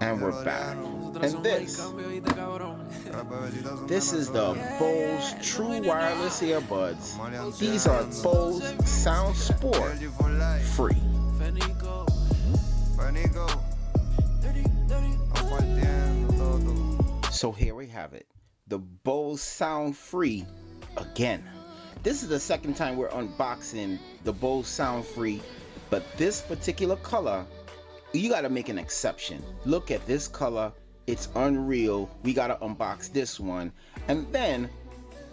And we're back. And this is the Bose True Wireless Earbuds. These are Bose Sound Sport free. So here we have it, the Bose Sound Free again. This is the second time we're unboxing the Bose Sound Free, but this particular color, you gotta make an exception. Look at this color, it's unreal. We gotta unbox this one, and then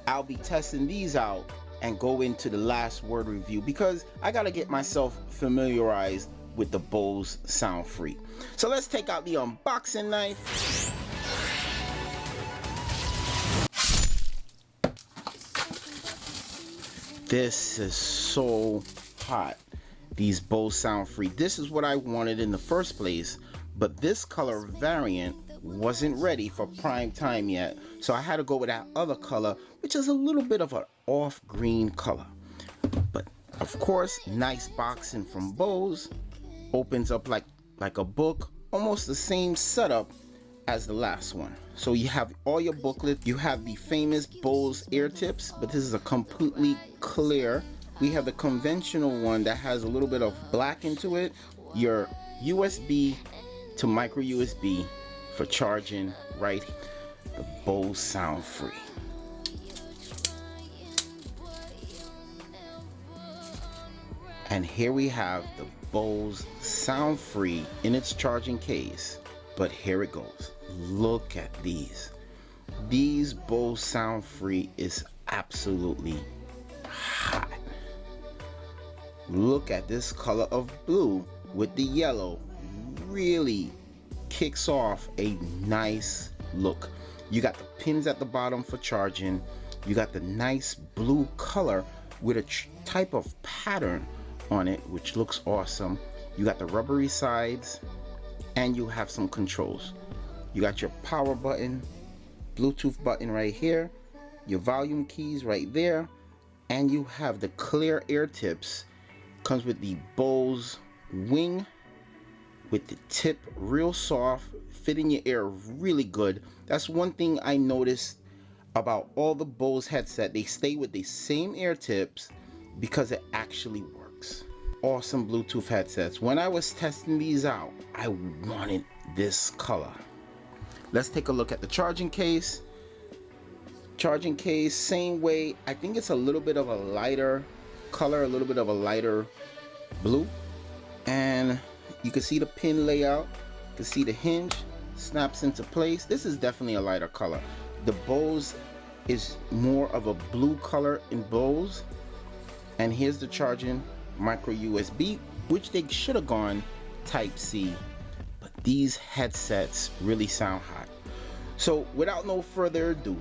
I'll be testing these out and go into the last word review because I gotta get myself familiarized with the Bose Sound Free. So let's take out the unboxing knife. This is so hot, these Bose Sound Free. This is what I wanted in the first place, but this color variant wasn't ready for prime time yet, so I had to go with that other color, which is a little bit of an off green color. But of course, nice boxing from Bose. Opens up like a book, almost the same setup as the last one. So you have all your booklets, you have the famous Bose ear tips, but this is a completely clear. We have the conventional one that has a little bit of black into it, your USB to micro USB for charging, right? The Bose Sound Free. And here we have the Bose Sound Free in its charging case. But here it goes. Look at these. These Bose Sound Free is absolutely hot. Look at this color of blue with the yellow. Really kicks off a nice look. You got the pins at the bottom for charging. You got the nice blue color with a type of pattern on it, which looks awesome. You got the rubbery sides, and you have some controls. You got your power button, Bluetooth button right here, your volume keys right there, and you have the clear ear tips. Comes with the Bose wing with the tip real soft, fit in your ear really good. That's one thing I noticed about all the Bose headset. They stay with the same ear tips because it actually works. Awesome Bluetooth headsets. When I was testing these out, I wanted this color. Let's take a look at the charging case. Charging case, same way. I think it's a little bit of a lighter color, a little bit of a lighter blue. And you can see the pin layout. You can see the hinge snaps into place. This is definitely a lighter color. The Bose is more of a blue color in Bose. And here's the charging micro USB, which they should have gone type C, but these headsets really sound hot. So without no further ado,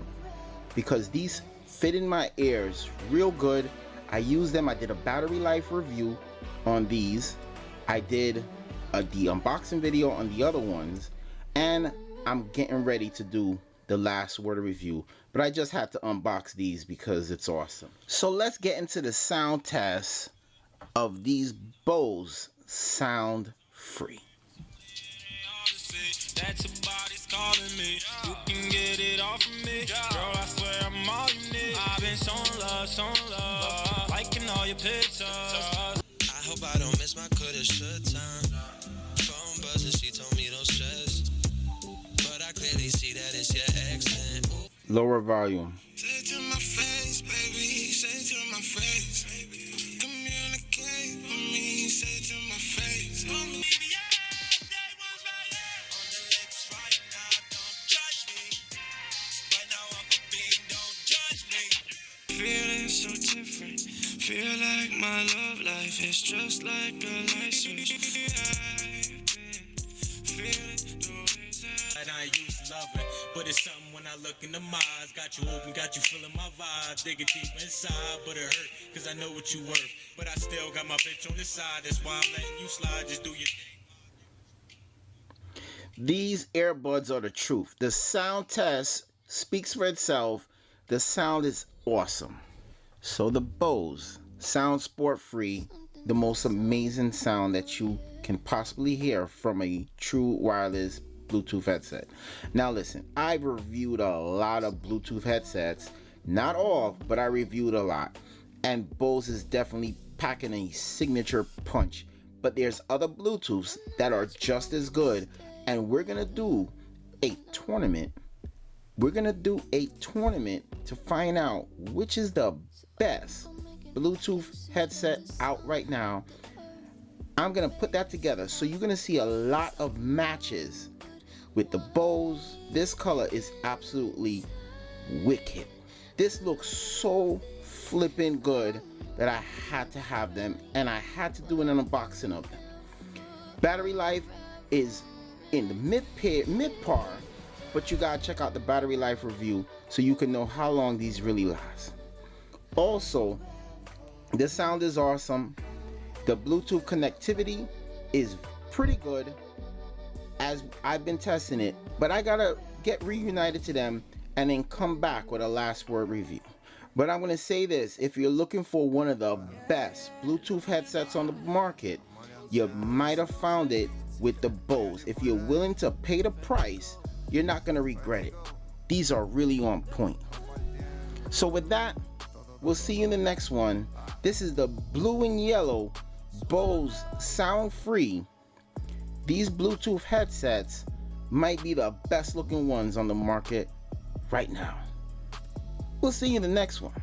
because these fit in my ears real good, I use them. I did a battery life review on these. I did the unboxing video on the other ones, and I'm getting ready to do the last word review, but I just had to unbox these because it's awesome. So let's get into the sound test of these Bose Sound Free. That your body's calling me. You can get it off of me. Girl, I swear I'm all you need. I've been showing love, liking all your pictures. I hope I don't miss my coulda should time. Phone buzzing, she told me don't stress, but I clearly see that it's your accent. Lower volume. Say to my face, baby. Say to my face. Communicate with me. Say to my face. Feeling so different. Feel like my love life is just like a light switch. I used to love it, but it's something when I look in the eyes. Got you open, got you feeling my vibes. Digging deep inside, but it hurt, cause I know what you worth. But I still got my bitch on the side, that's why I'm letting you slide, just do your thing. These earbuds are the truth. The sound test speaks for itself. The sound is awesome. So the Bose Sound Sport Free, the most amazing sound that you can possibly hear from a true wireless Bluetooth headset. Now listen, I've reviewed a lot of Bluetooth headsets. Not all, but I reviewed a lot. And Bose is definitely packing a signature punch. But there's other Bluetooths that are just as good. And we're going to do a tournament. We're going to do a tournament to find out which is the best Bluetooth headset out right now. I'm going to put that together. So you're going to see a lot of matches with the Bose. This color is absolutely wicked. This looks so flipping good that I had to have them, and I had to do an unboxing of them. Battery life is in the mid-par, but you gotta check out the battery life review so you can know how long these really last. Also, the sound is awesome. The Bluetooth connectivity is pretty good as I've been testing it, but I gotta get reunited to them and then come back with a last word review. But I'm going to say this, if you're looking for one of the best Bluetooth headsets on the market, you might have found it with the Bose. If you're willing to pay the price, you're not going to regret it. These are really on point. So with that, we'll see you in the next one. This is the blue and yellow Bose sound free. These Bluetooth headsets might be the best looking ones on the market right now. We'll see you in the next one.